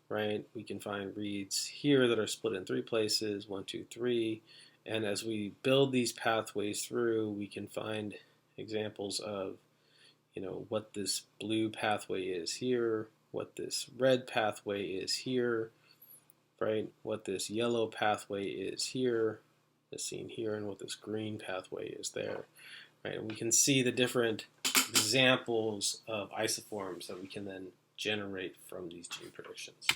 right? We can find reads here that are split in 3 places, 1, 2, 3. And as we build these pathways through, we can find examples of, what this blue pathway is here, what this red pathway is here, right? What this yellow pathway is here, as seen here, and what this green pathway is there, right? And we can see the different examples of isoforms that we can then generate from these gene predictions.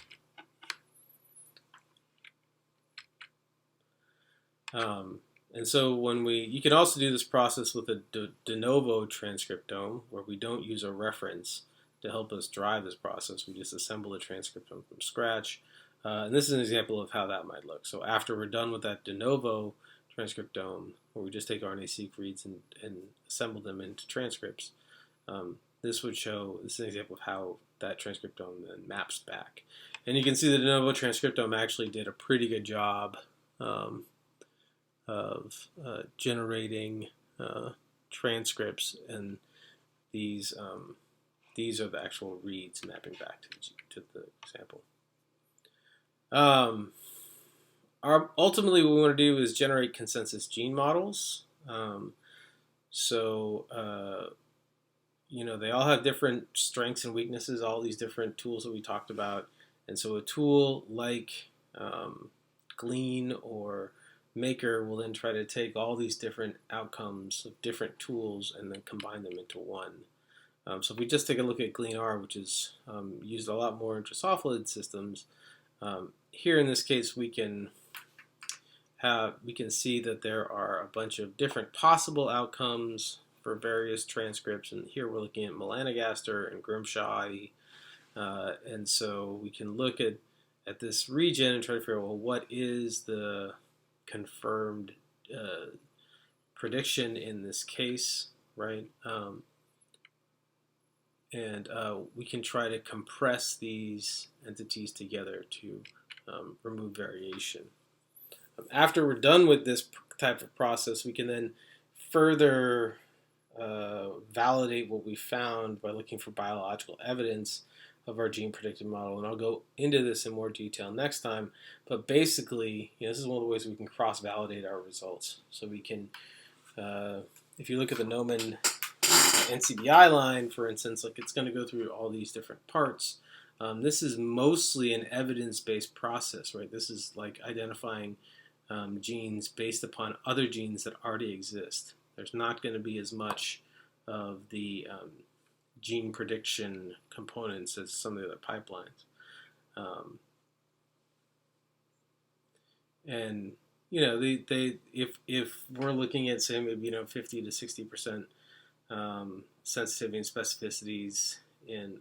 And so you can also do this process with a de novo transcriptome, where we don't use a reference to help us drive this process. We just assemble the transcriptome from scratch. And this is an example of how that might look. So after we're done with that de novo transcriptome, where we just take RNA-seq reads and assemble them into transcripts, this is an example of how that transcriptome then maps back. And you can see the de novo transcriptome actually did a pretty good job of generating transcripts, and these are the actual reads mapping back to the example. Ultimately, what we want to do is generate consensus gene models. They all have different strengths and weaknesses, all these different tools that we talked about. And so a tool like Glean or Maker will then try to take all these different outcomes of different tools and then combine them into one. So if we just take a look at GleanR, which is used a lot more in Drosophilid systems, here in this case we can see that there are a bunch of different possible outcomes for various transcripts, and here we're looking at melanogaster and Grimshaw, and so we can look at this region and try to figure out, well, what is the confirmed prediction in this case, right? And we can try to compress these entities together to remove variation. After we're done with this type of process, we can then further validate what we found by looking for biological evidence of our gene predictive model. And I'll go into this in more detail next time. But basically, this is one of the ways we can cross-validate our results. So we can, if you look at the Gnomon NCBI line, for instance, like it's going to go through all these different parts. This is mostly an evidence-based process, right? This is like identifying genes based upon other genes that already exist. There's not going to be as much of the gene prediction components as some of the other pipelines. And if we're looking at, say, maybe 50 to 60% sensitivity and specificities in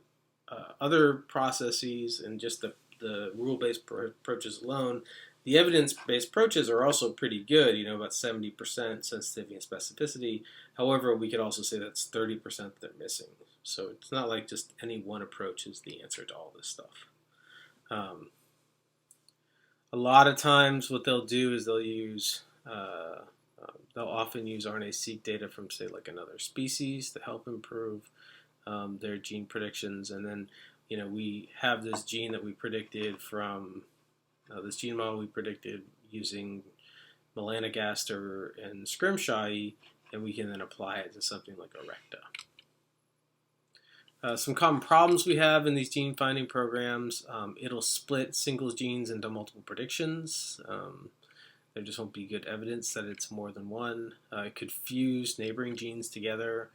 other processes, and just the rule-based approaches alone, the evidence-based approaches are also pretty good, about 70% sensitivity and specificity. However, we could also say that's 30% that they're missing. So it's not like just any one approach is the answer to all this stuff. A lot of times what they'll do is they'll often use RNA-seq data from, say, like another species to help improve their gene predictions. And then, we have this gene that we predicted from this gene model we predicted using melanogaster and Scrimshaw, and we can then apply it to something like Erecta. Some common problems we have in these gene finding programs: it'll split single genes into multiple predictions. There just won't be good evidence that it's more than one. It could fuse neighboring genes together.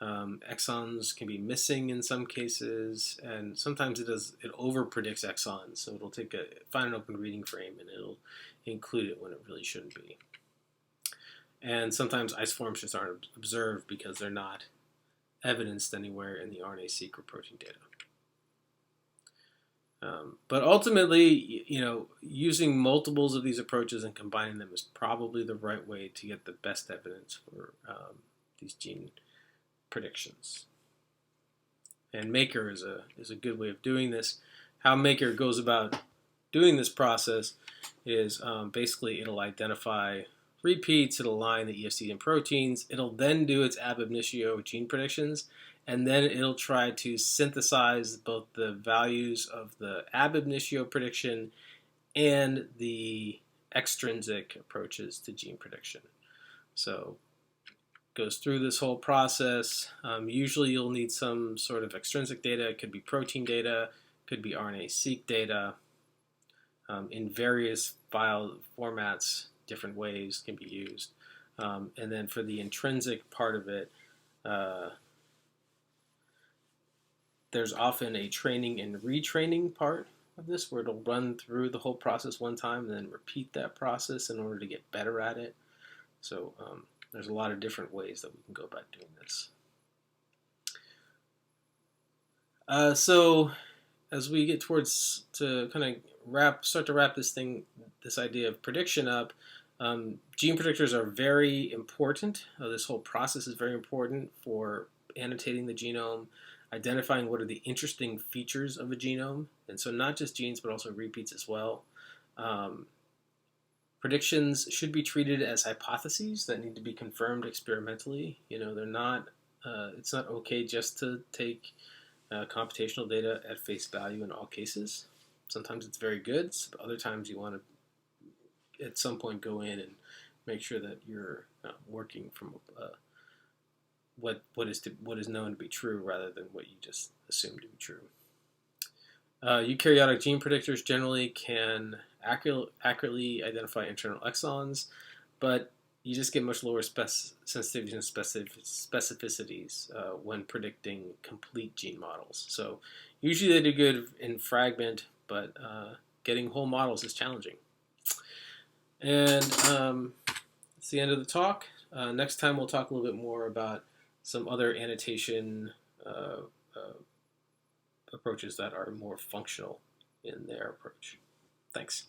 Exons can be missing in some cases, and sometimes it over predicts exons. So it'll find an open reading frame and it'll include it when it really shouldn't be. And sometimes isoforms just aren't observed because they're not evidenced anywhere in the RNA-seq or protein data. But ultimately, using multiples of these approaches and combining them is probably the right way to get the best evidence for these gene predictions. And Maker is a good way of doing this. How Maker goes about doing this process is basically it'll identify repeats, it'll align the ESC and proteins, it'll then do its ab initio gene predictions, and then it'll try to synthesize both the values of the ab initio prediction and the extrinsic approaches to gene prediction. So goes through this whole process. Usually you'll need some sort of extrinsic data. It could be protein data, could be RNA-seq data. In various file formats, different ways can be used. And then for the intrinsic part of it, there's often a training and retraining part of this where it'll run through the whole process one time and then repeat that process in order to get better at it. So there's a lot of different ways that we can go about doing this. So as we get towards to kind of start to wrap this idea of prediction up, gene predictors are very important. This whole process is very important for annotating the genome, identifying what are the interesting features of a genome, and so not just genes but also repeats as well. Predictions should be treated as hypotheses that need to be confirmed experimentally. They're not. It's not okay just to take computational data at face value in all cases. Sometimes it's very good, but other times you want to, at some point, go in and make sure that you're working from what is known to be true rather than what you just assume to be true. Eukaryotic gene predictors generally can accurately identify internal exons, but you just get much lower sensitivity and specificities when predicting complete gene models. So usually they do good in fragment, but getting whole models is challenging. And that's the end of the talk. Next time we'll talk a little bit more about some other annotation approaches that are more functional in their approach. Thanks.